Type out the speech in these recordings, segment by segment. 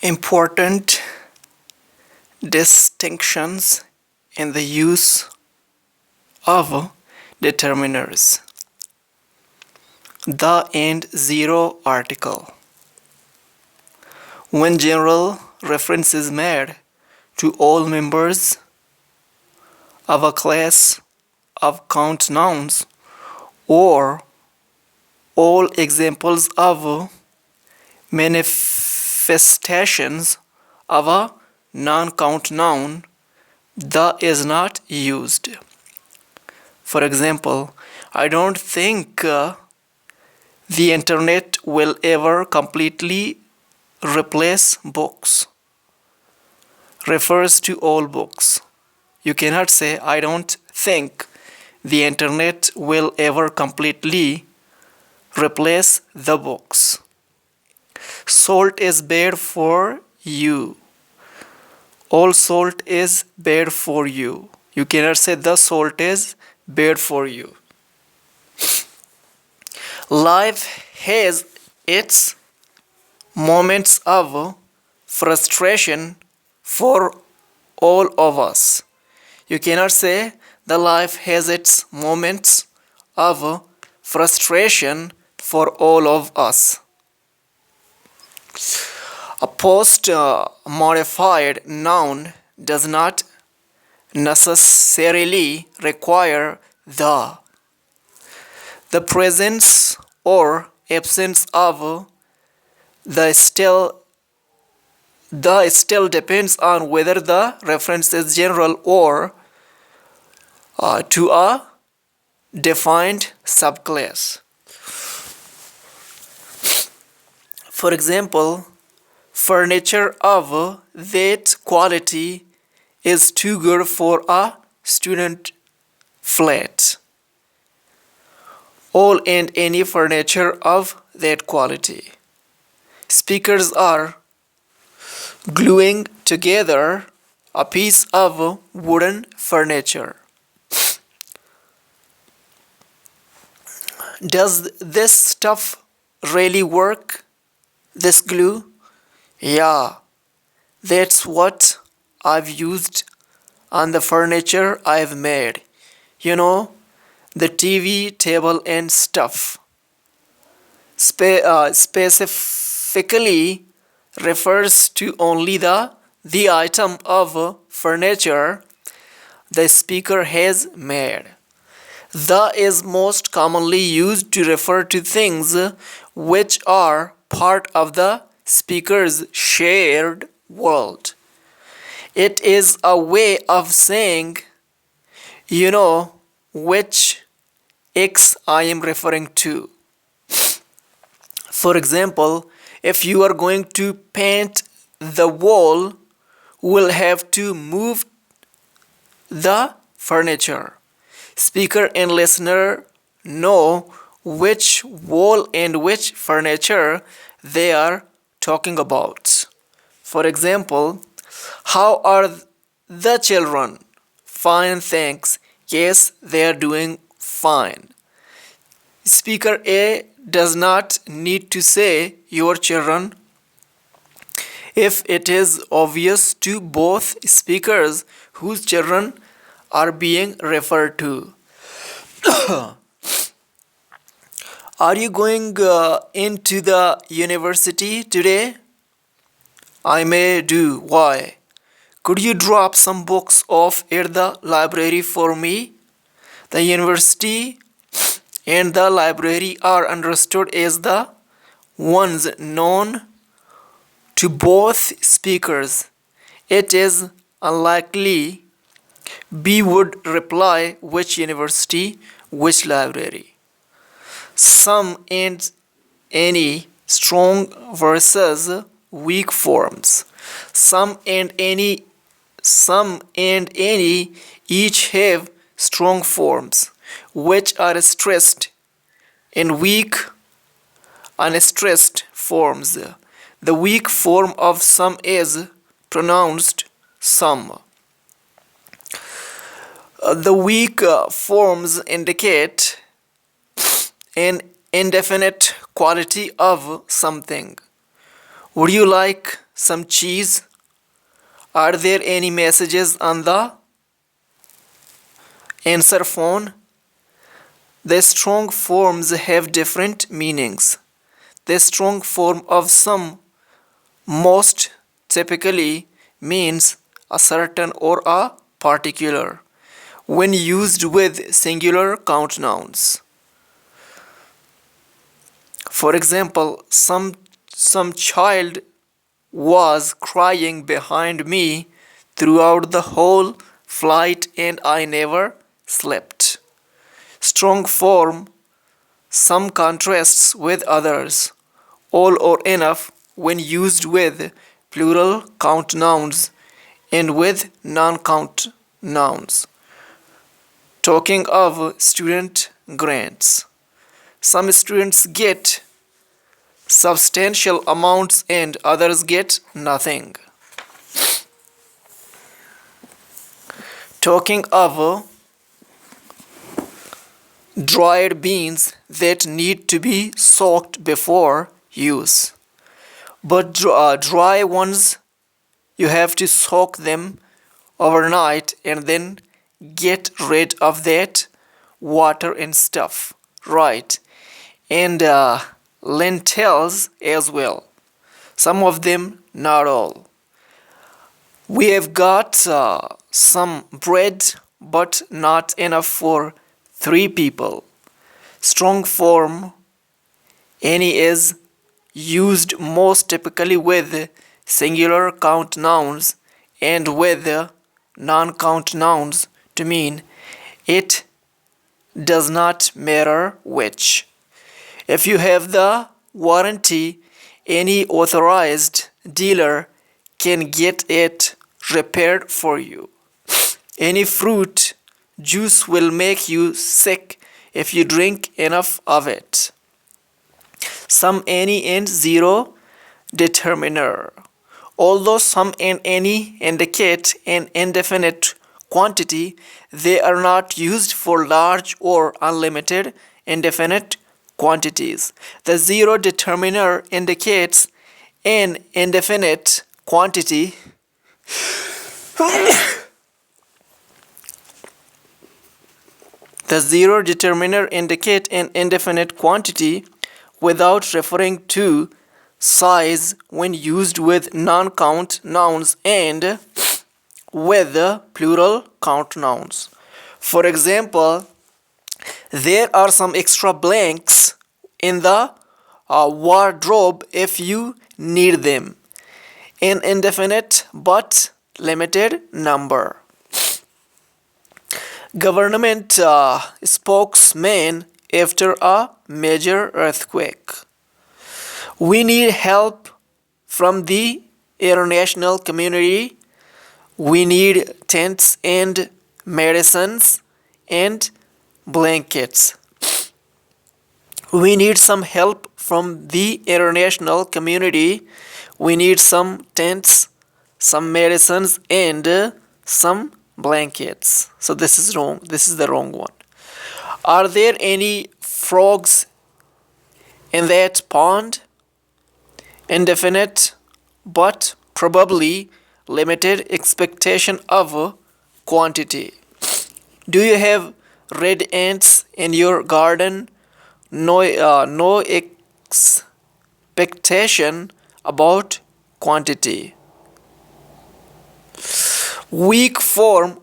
Important distinctions in the use of determiners. The and zero article. When general reference is made to all members of a class of count nouns or all examples of manifestations of a non-count noun, the is not used. For example, I don't think the internet will ever completely replace books. Refers to all books. You cannot say, I don't think the internet will ever completely replace the books. Salt is bad for you. All salt is bad for you. You cannot say the salt is bad for you. Life has its moments of frustration for all of us. You cannot say the life has its moments of frustration for all of us. A post-modified noun does not necessarily require the. The presence or absence of the still depends on whether the reference is general or to a defined subclass. For example, furniture of that quality is too good for a student flat. All and any furniture of that quality. Speakers are gluing together a piece of wooden furniture. Does this stuff really work? This glue? Yeah, that's what I've used on the furniture I've made. You know, the TV table and stuff. Specifically refers to only the item of furniture the speaker has made. The is most commonly used to refer to things which are part of the speaker's shared world. It is a way of saying, you know, which X I am referring to. For example, if you are going to paint the wall, we'll have to move the furniture. Speaker and listener know which wall and which furniture they are talking about. For example, how are the children? Fine, thanks. Yes, they are doing fine. Speaker A does not need to say your children if it is obvious to both speakers whose children are being referred to. Are you going into the university today? I may do. Why? Could you drop some books off at the library for me? The university and the library are understood as the ones known to both speakers. It is unlikely B would reply which university, which library. Some and any strong versus weak forms. Some and any each have strong forms which are stressed and weak unstressed forms. The weak form of some is pronounced some. The weak forms indicate an indefinite quality of something. Would you like some cheese? Are there any messages on the answer phone? The strong forms have different meanings. The strong form of some most typically means a certain or a particular when used with singular count nouns. For example, some child was crying behind me throughout the whole flight and I never slept. Strong form some contrasts with others, all or enough when used with plural count nouns and with non-count nouns. Talking of student grants, some students get substantial amounts and others get nothing. Talking of dried beans that need to be soaked before use, but dry ones you have to soak them overnight and then get rid of that water and stuff, right? And lentils as well, some of them, not all. We have got some bread but not enough for 3 people. Strong form any is used most typically with singular count nouns and with non-count nouns to mean it does not matter which. If you have the warranty, any authorized dealer can get it repaired for you. Any fruit juice will make you sick if you drink enough of it. Some, any, and zero determiner. Although some and any indicate an indefinite quantity, they are not used for large or unlimited indefinite quantities. The zero determiner indicates an indefinite quantity The zero determiner indicates an indefinite quantity without referring to size when used with non-count nouns and with plural count nouns. For example, there are some extra blanks in the wardrobe if you need them. An indefinite but limited number. Government spokesman after a major earthquake. We need help from the international community. We need tents and medicines and blankets. We need some help from the international community. We need some tents, some medicines, and some blankets. So this is wrong. This is the wrong one. Are there any frogs in that pond? Indefinite but probably limited expectation of quantity. Do you have red ants in your garden? No expectation about quantity. Weak form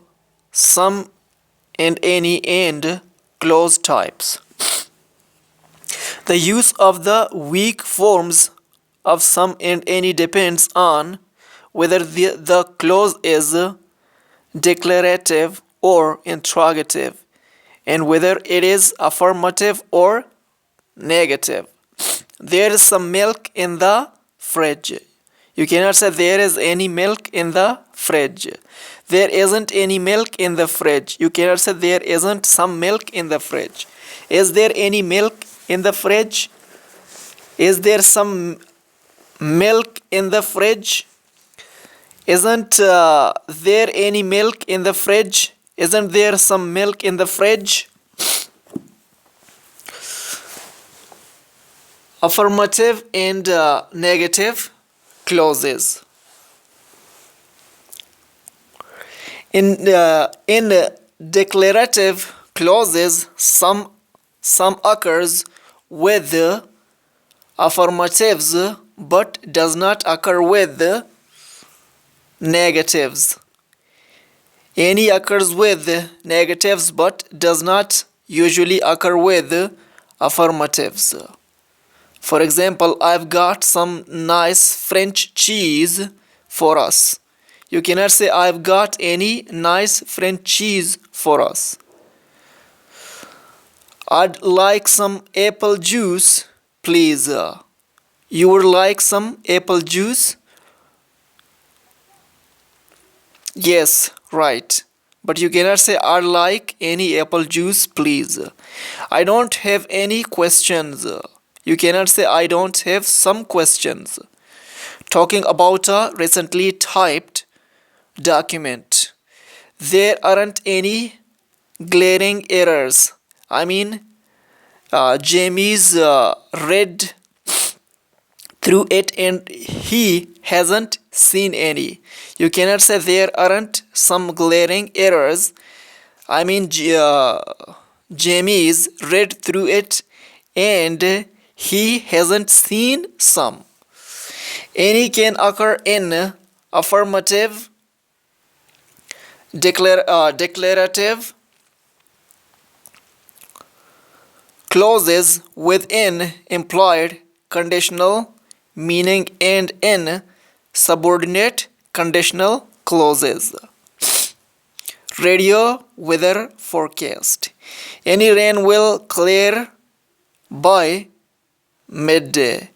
some and any and clause types. The use of the weak forms of some and any depends on whether the clause is declarative or interrogative and whether it is affirmative or negative. There is some milk in the fridge. You cannot say there is any milk in the fridge. There isn't any milk in the fridge. You cannot say there isn't some milk in the fridge. Is there any milk in the fridge? Is there some milk in the fridge? Isn't there any milk in the fridge? Isn't there some milk in the fridge? Affirmative and negative clauses. In declarative clauses, some occurs with affirmatives but does not occur with negatives. Any occurs with negatives but does not usually occur with affirmatives. For example, I've got some nice French cheese for us. You cannot say I've got any nice French cheese for us. I'd like some apple juice, please. You would like some apple juice? Yes, right. But you cannot say I'd like any apple juice, please. I don't have any questions. You cannot say I don't have some questions. Talking about a recently typed document. There aren't any glaring errors. I mean, Jamie's read through it and he hasn't seen any. You cannot say there aren't some glaring errors. I mean, Jamie's read through it and he hasn't seen some. Any can occur in affirmative, declarative clauses within implied conditional meaning and in subordinate conditional clauses. Radio weather forecast. Any rain will clear by midday.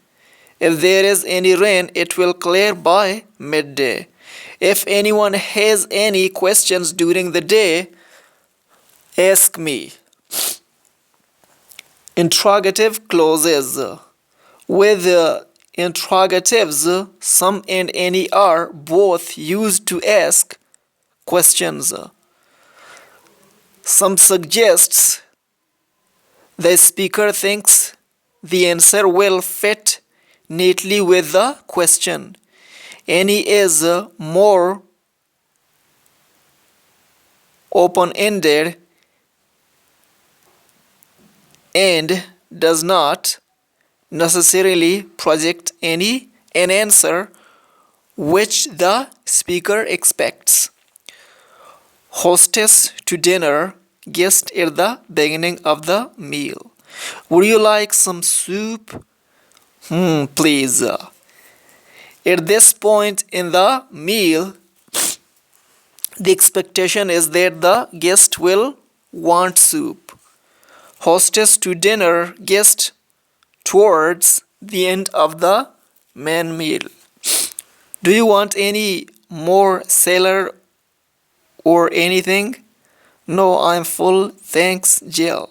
If there is any rain, it will clear by midday. If anyone has any questions during the day, ask me. Interrogative clauses. With interrogatives, some and any are both used to ask questions. Some suggests the speaker thinks the answer will fit neatly with the question. Any is more open-ended and does not necessarily project an answer which the speaker expects. Hostess to dinner, guest at the beginning of the meal. Would you like some soup? Please. At this point in the meal, the expectation is that the guest will want soup. Hostess to dinner, guest towards the end of the main meal. Do you want any more salad or anything? No, I'm full, thanks, Jill.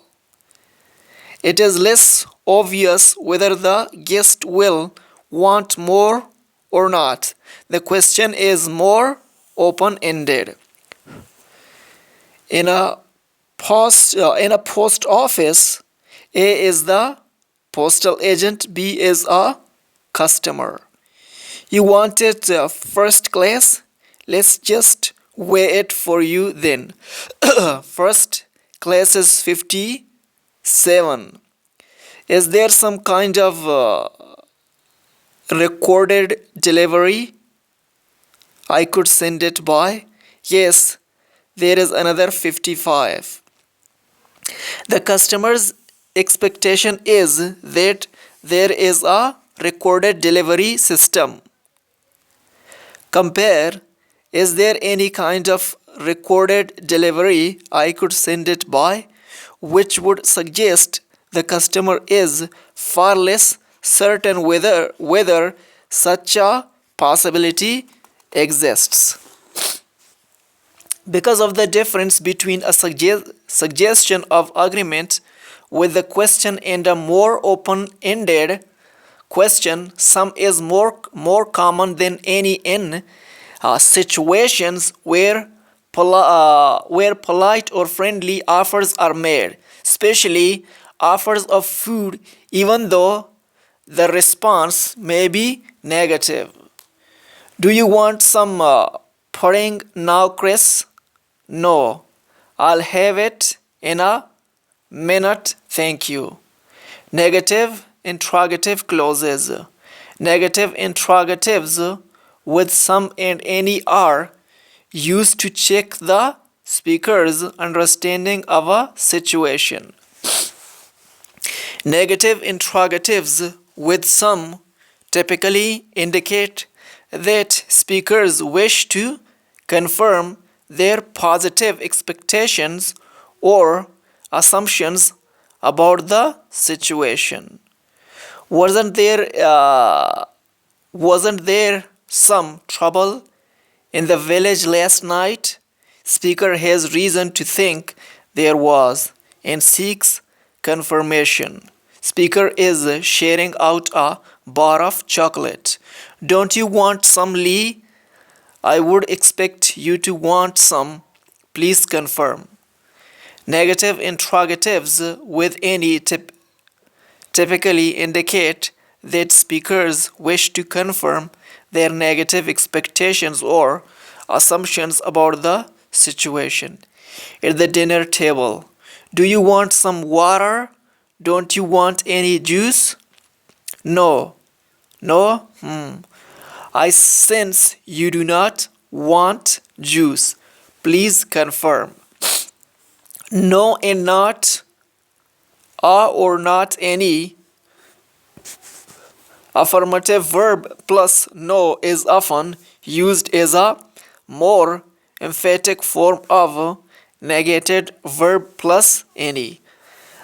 It is less obvious whether the guest will want more or not. The question is more open-ended. In a post office, A is the postal agent, B is a customer. You want it first class? Let's just weigh it for you then. First class is 57. Is there some kind of recorded delivery I could send it by? Yes, there is another 55. The customer's expectation is that there is a recorded delivery system. Compare, is there any kind of recorded delivery I could send it by, which would suggest the customer is far less certain whether such a possibility exists. Because of the difference between a suggestion of agreement with the question and a more open-ended question, some is more common than any in situations where polite or friendly offers are made, especially offers of food, even though the response may be negative. Do you want some pudding now, Chris? No, I'll have it in a minute, thank you. Negative interrogative clauses. Negative interrogatives with some and any are used to check the speaker's understanding of a situation. Negative interrogatives with some typically indicate that speakers wish to confirm their positive expectations or assumptions about the situation. Wasn't there wasn't there some trouble in the village last night? Speaker has reason to think there was and seeks confirmation. Speaker is sharing out a bar of chocolate. Don't you want some, Lee? I would expect you to want some. Please confirm. Negative interrogatives with any typically indicate that speakers wish to confirm their negative expectations or assumptions about the situation. At the dinner table, do you want some water? Don't you want any juice? No. No? I sense you do not want juice. Please confirm. No and not, or not any. Affirmative verb plus no is often used as a more emphatic form of negated verb plus any.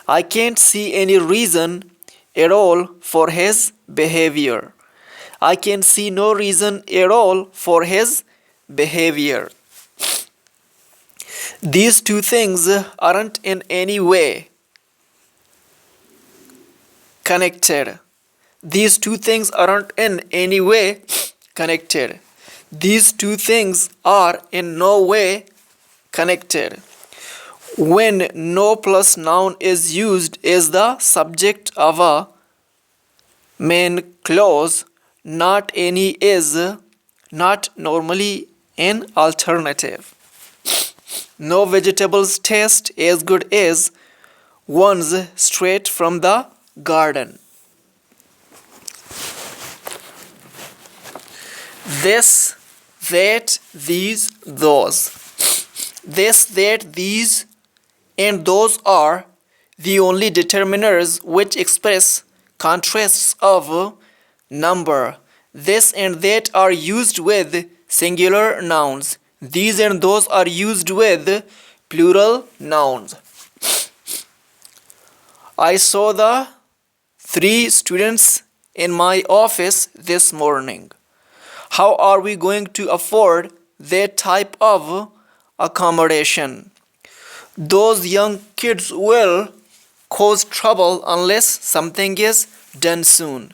I can't see any reason at all for his behavior. I can see no reason at all for his behavior. These two things aren't in any way connected. These two things aren't in any way connected. These two things are in no way connected. When no plus noun is used as the subject of a main clause, not any is not normally an alternative. No vegetables taste as good as ones straight from the garden. This, that, these, those. This, that, these, and those are the only determiners which express contrasts of number. This and that are used with singular nouns. These and those are used with plural nouns. I saw the 3 students in my office this morning. How are we going to afford that type of accommodation? Those young kids will cause trouble unless something is done soon.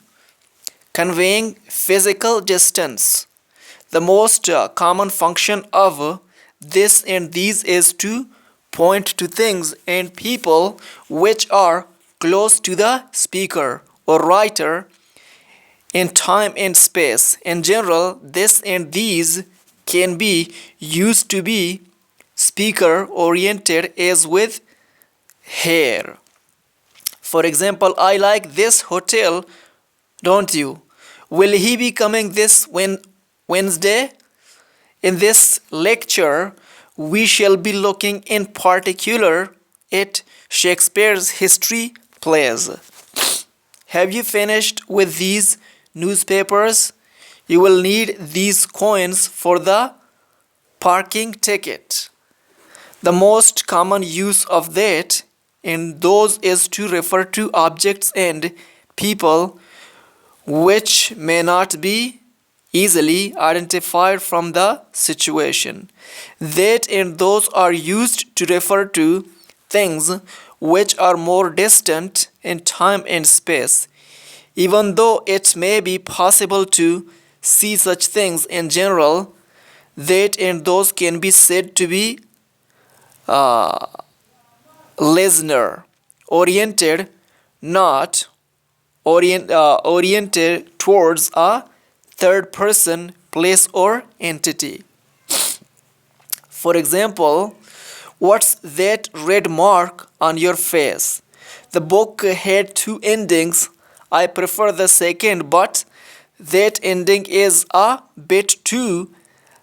Conveying physical distance. The most common function of this and these is to point to things and people which are close to the speaker or writer in time and space. In general, this and these can be used to be speaker oriented as with here. For example, I like this hotel, don't you? Will he be coming this Wednesday? In this lecture, we shall be looking in particular at Shakespeare's history plays. Have you finished with these newspapers? You will need these coins for the parking ticket. The most common use of that in those is to refer to objects and people which may not be easily identified from the situation. That and those are used to refer to things which are more distant in time and space. Even though it may be possible to see such things in general, that and those can be said to be listener oriented, not oriented towards a third person, place, or entity. For example, What's that red mark on your face? The book had two endings. I prefer the second, but that ending is a bit too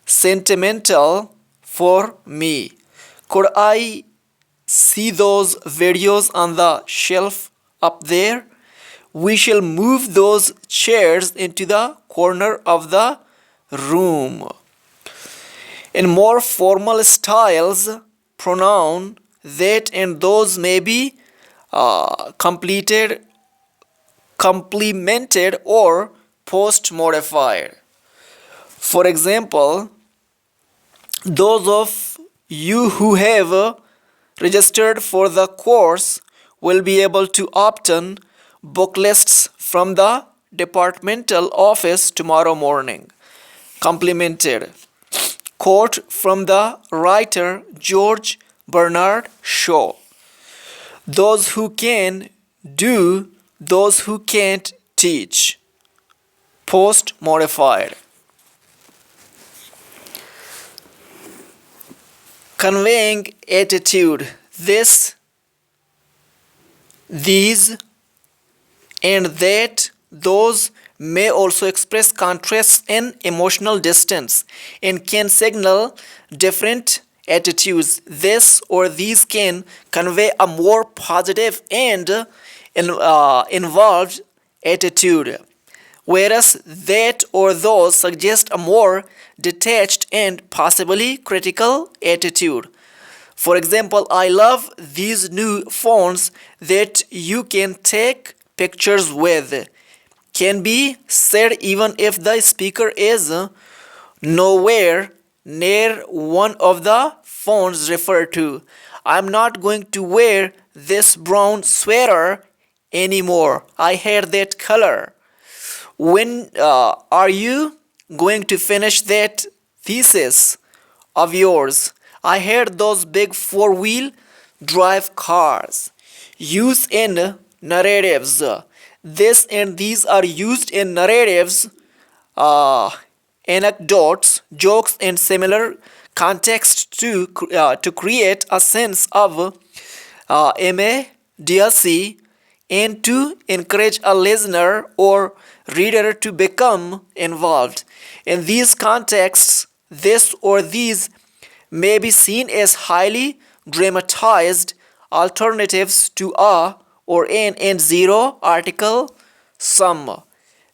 sentimental for me. Could I see those videos on the shelf up there? We shall move those chairs into the corner of the room. In more formal styles, pronoun that and those may be complemented or post modified. For example, those of you who have registered for the course will be able to obtain book lists from the departmental office tomorrow morning. Complemented. Quote from the writer George Bernard Shaw. Those who can do, those who can't teach. Post modified. Conveying attitude. This, these, and that, those may also express contrasts in emotional distance and can signal different attitudes. This or these can convey a more positive and involved attitude, whereas that or those suggest a more detached and possibly critical attitude. For example, I love these new phones that you can take pictures with. Can be said even if the speaker is nowhere near one of the phones referred to. I'm not going to wear this brown sweater anymore. I hate that color. When are you going to finish that thesis of yours? I hate those big four-wheel drive cars. Use in narratives. This and these are used in narratives, anecdotes, jokes, and similar contexts to create a sense of immediacy and to encourage a listener or reader to become involved. In these contexts, this or these may be seen as highly dramatized alternatives to a or an and zero article sum.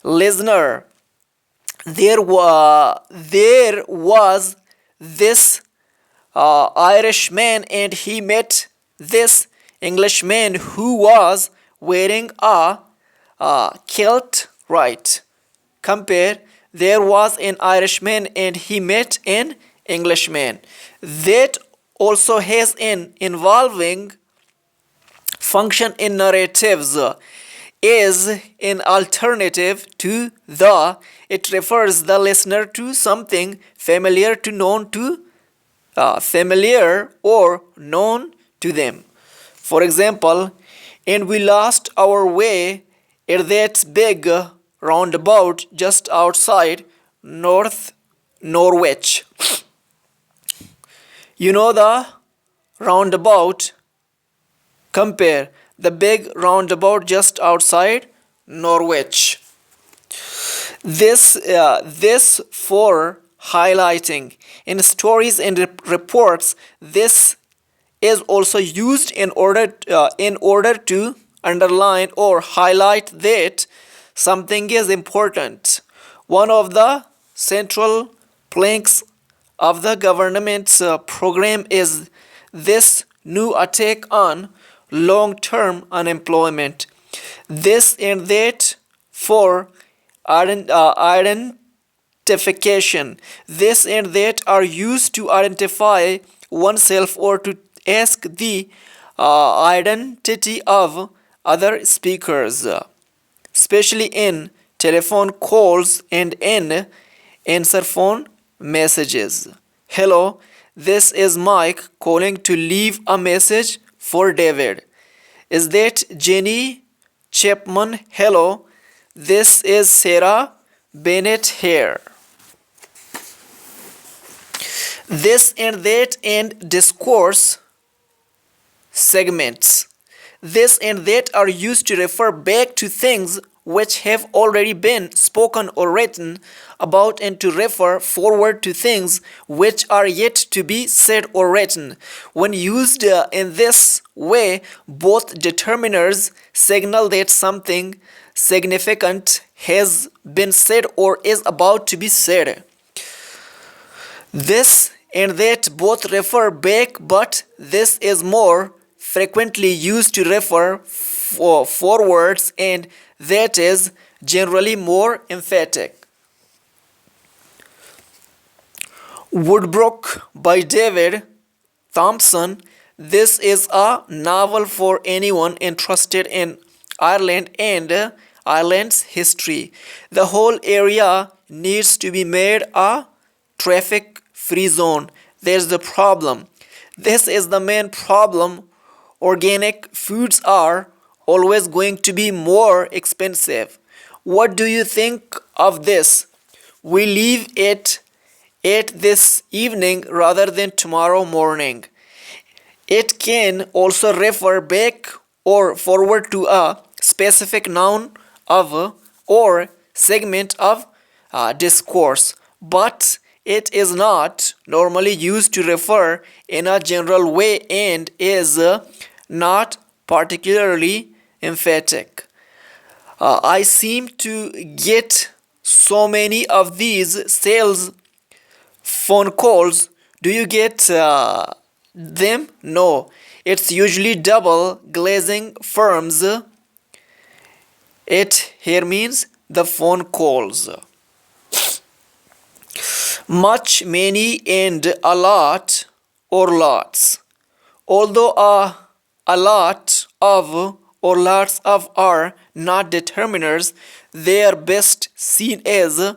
Listener, there was this Irishman and he met this Englishman who was wearing a kilt, right? Compare, there was an Irishman and he met an Englishman. That also has an involving function in narratives. Is an alternative to the. It refers the listener to something familiar to known to familiar or known to them. For example, and we lost our way at that big roundabout just outside Norwich. You know the roundabout. Compare the big roundabout just outside Norwich. This for highlighting in stories and reports. This is also used in order to underline or highlight that something is important. One of the central planks of the government's program is this new attack on long-term unemployment. This and that for identification. This and that are used to identify oneself or to ask the identity of other speakers, especially in telephone calls and in answer phone messages. Hello, this is Mike calling to leave a message for David. Is that Jenny Chapman? Hello, this is Sarah Bennett here. This and that and discourse segments. This and that are used to refer back to things which have already been spoken or written about and to refer forward to things which are yet to be said or written. When used in this way, both determiners signal that something significant has been said or is about to be said. This and that both refer back, but this is more frequently used to refer forwards, and that is generally more emphatic. Woodbrook by David Thompson. This is a novel for anyone interested in Ireland and Ireland's history. The whole area needs to be made a traffic free zone. There's the problem. This is the main problem. Organic foods are always going to be more expensive. What do you think of this? We leave it at this evening rather than tomorrow morning. It can also refer back or forward to a specific noun of or segment of discourse, but it is not normally used to refer in a general way and is not particularly emphatic. I seem to get so many of these sales phone calls. Do you get them? No. It's usually double glazing firms. It here means the phone calls. Much, many, and a lot or lots. Although a lot of or lots of are not determiners, they are best seen as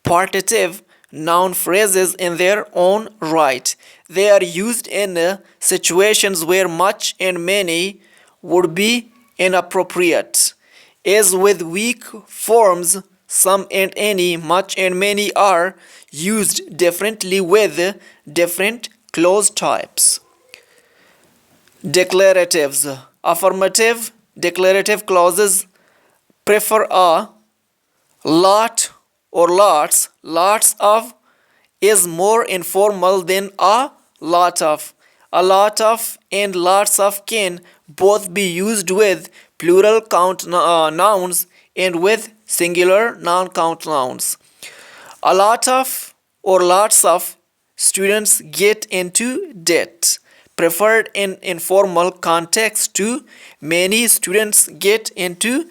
partitive noun phrases in their own right. They are used in situations where much and many would be inappropriate. As with weak forms, some and any, much and many are used differently with different clause types. Declaratives. Affirmative declarative clauses prefer a lot or lots. Lots of is more informal than a lot of. A lot of and lots of can both be used with plural count nouns and with singular non-count nouns. A lot of or lots of students get into debt. Preferred in informal context to many students get into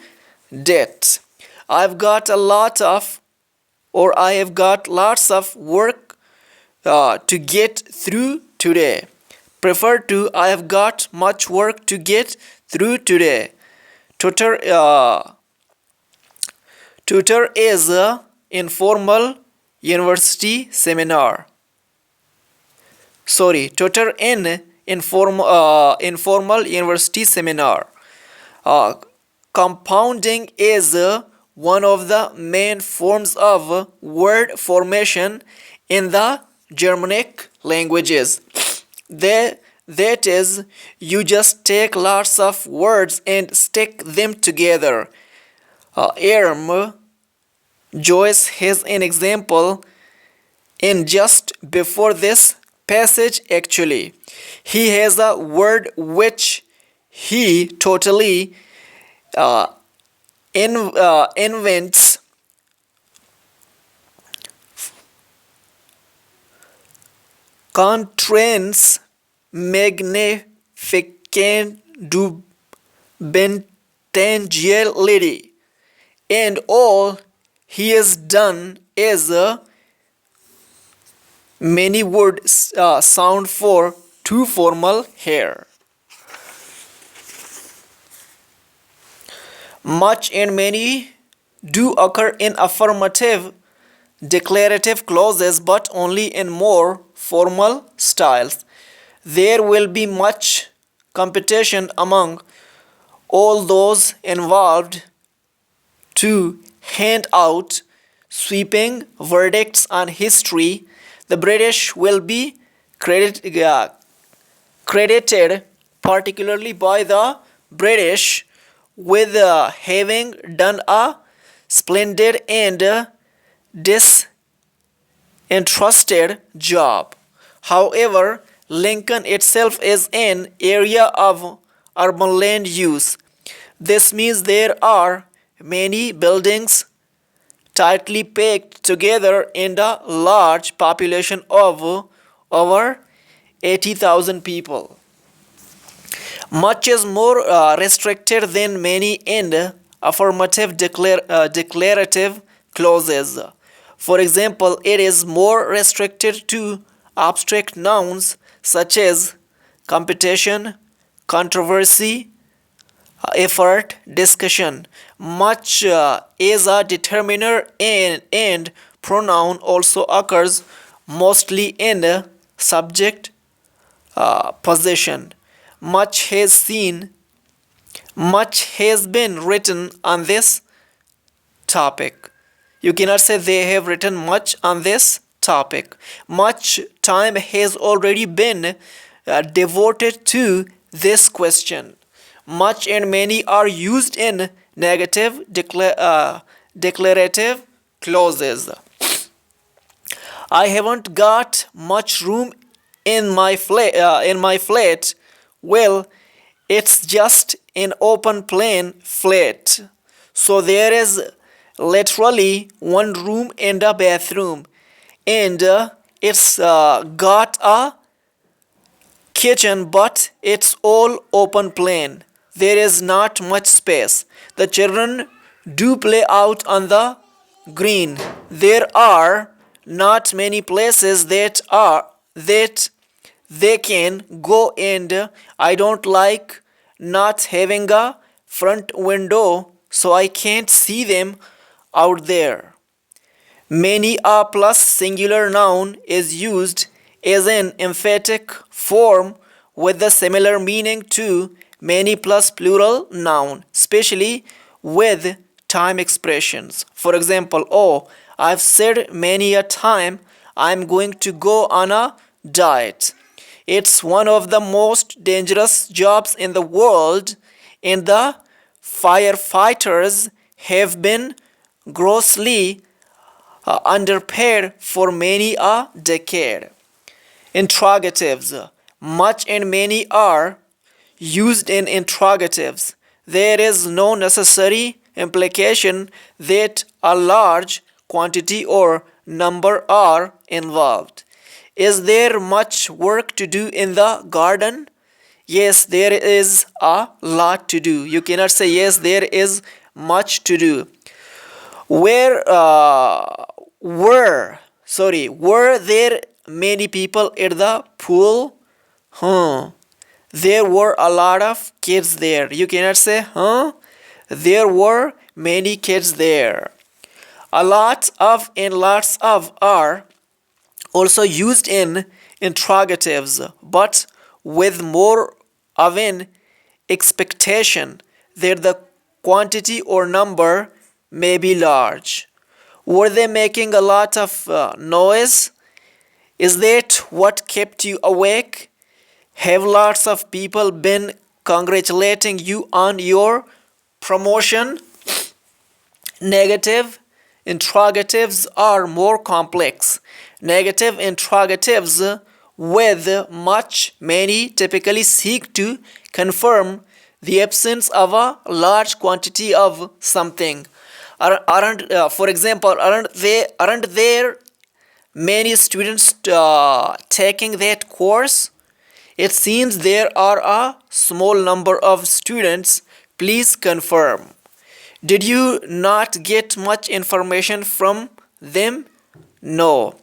debt. I've got a lot of or I have got lots of work to get through today. Prefer to I have got much work to get through today. Tutor is a informal university seminar. Tutor in informal university seminar. Compounding is one of the main forms of word formation in the Germanic languages. That is, you just take lots of words and stick them together. Joyce has an example in just before this passage actually. He has a word which he totally invents. Contrans magnificent du bentangiality, and all he has done is many would sound for too formal here. Much and many do occur in affirmative declarative clauses, but only in more formal styles. There will be much competition among all those involved to hand out sweeping verdicts on history. The British will be credited particularly by the British, with having done a splendid and disinterested job. However, Lincoln itself is an area of urban land use. This means there are many buildings tightly packed together in a large population of over 80,000 people. Much is more restricted than many and affirmative declarative clauses. For example, it is more restricted to abstract nouns such as competition, controversy, effort, discussion. Much is a determiner, and pronoun also occurs mostly in subject possession. Much has seen, much has been written on this topic. You cannot say they have written much on this topic. Much time has already been devoted to this question. Much and many are used in negative declarative clauses. I haven't got much room in my flat. Well, it's just an open plan flat. So there is literally one room and a bathroom, and it's got a kitchen, but it's all open plan. There is not much space. The children do play out on the green. There are not many places that they can go, and I don't like not having a front window so I can't see them out there. Many a plus singular noun is used as an emphatic form with the similar meaning to many plus plural noun, especially with time expressions. For example, oh, I've said many a time I'm going to go on a diet. It's one of the most dangerous jobs in the world, and the firefighters have been grossly underpaid for many a decade. Interrogatives. Much and many are used in interrogatives. There is no necessary implication that a large quantity or number are involved. Is there much work to do in the garden? Yes, there is a lot to do. You cannot say yes, there is much to do. Were there many people at the pool? There were a lot of kids there. You cannot say there were many kids there. A lot of and lots of are also used in interrogatives, but with more of an expectation that the quantity or number may be large. Were they making a lot of noise? Is that what kept you awake? Have lots of people been congratulating you on your promotion? Negative interrogatives are more complex. Negative interrogatives with much, many typically seek to confirm the absence of a large quantity of something. For example, aren't there many students taking that course? It seems there are a small number of students. Please confirm. Did you not get much information from them? No.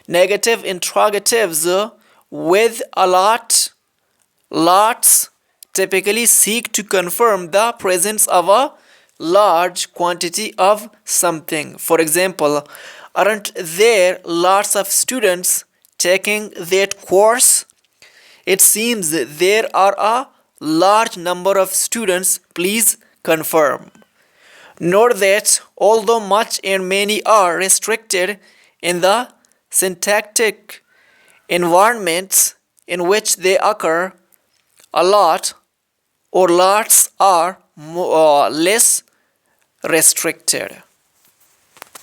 Negative interrogatives with a lots typically seek to confirm the presence of a large quantity of something. For example, aren't there lots of students taking that course? It seems there are a large number of students. Please confirm. Note that although much and many are restricted in the syntactic environments in which they occur, A lot or lots are less restricted.